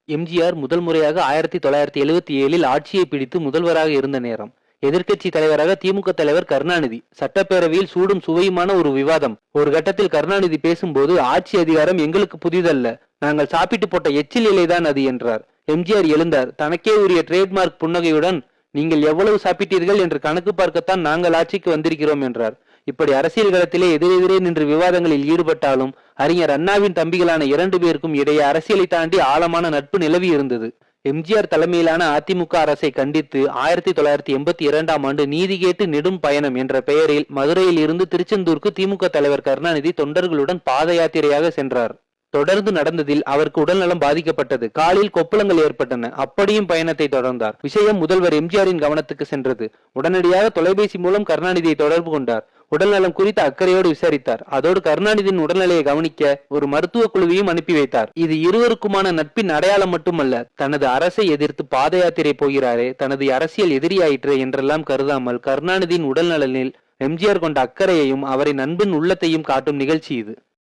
எம்ஜிஆர் முதல் முறையாக 1977 ஆட்சியை பிடித்து முதல்வராக இருந்த நேரம். எதிர்க்கட்சி தலைவராக திமுக தலைவர் கருணாநிதி. சட்டப்பேரவையில் சூடும் சுவையுமான ஒரு விவாதம். ஒரு கட்டத்தில் கருணாநிதி பேசும்போது, ஆட்சி அதிகாரம் எங்களுக்கு புதிதல்ல, நாங்கள் சாப்பிட்டு போட்ட எச்சில் இலைதான் அது என்றார். எம்ஜிஆர் எழுந்தார். தனக்கே உரிய ட்ரேட்மார்க் புன்னகையுடன், நீங்கள் எவ்வளவு சாப்பிட்டீர்கள் என்று கணக்கு பார்க்கத்தான் நாங்கள் ஆட்சிக்கு வந்திருக்கிறோம் என்றார். இப்படி அரசியல் களத்திலே எதிரெதிரே நின்று விவாதங்களில் ஈடுபட்டாலும் அறிஞர் அண்ணாவின் தம்பிகளான 2 பேருக்கும் இடையே அரசியலை தாண்டி ஆழமான நட்பு நிலவி இருந்தது. எம்ஜிஆர் தலைமையிலான அதிமுக அரசை கண்டித்து 1982ஆம் ஆண்டு நீதி கேட்டு நெடும் பயணம் என்ற பெயரில் மதுரையில் இருந்து திருச்செந்தூருக்கு திமுக தலைவர் கருணாநிதி தொண்டர்களுடன் பாத யாத்திரையாக சென்றார். தொடர்ந்து நடந்ததில் அவருக்கு உடல்நலம் பாதிக்கப்பட்டது. காலில் கொப்புளங்கள் ஏற்பட்டன. அப்படியும் பயணத்தை தொடர்ந்தார். விஷயம் முதல்வர் எம்ஜிஆரின் கவனத்துக்கு சென்றது. உடனடியாக தொலைபேசி மூலம் கருணாநிதியை தொடர்பு கொண்டார். உடல்நலம் குறித்து அக்கறையோடு விசாரித்தார். அதோடு கருணாநிதியின் உடல்நிலையை கவனிக்க ஒரு மருத்துவ குழுவையும் அனுப்பி வைத்தார். இது இருவருக்குமான நட்பின் அடையாளம் மட்டுமல்ல, தனது அரசை எதிர்த்து பாத யாத்திரை போகிறாரே, தனது அரசியல் எதிரியாயிற்றே என்றெல்லாம் கருதாமல் கருணாநிதியின் உடல்நலனில் எம்ஜிஆர் கொண்ட அக்கறையையும் அவரின் அன்பின் உள்ளத்தையும் காட்டும் நிகழ்ச்சி இது.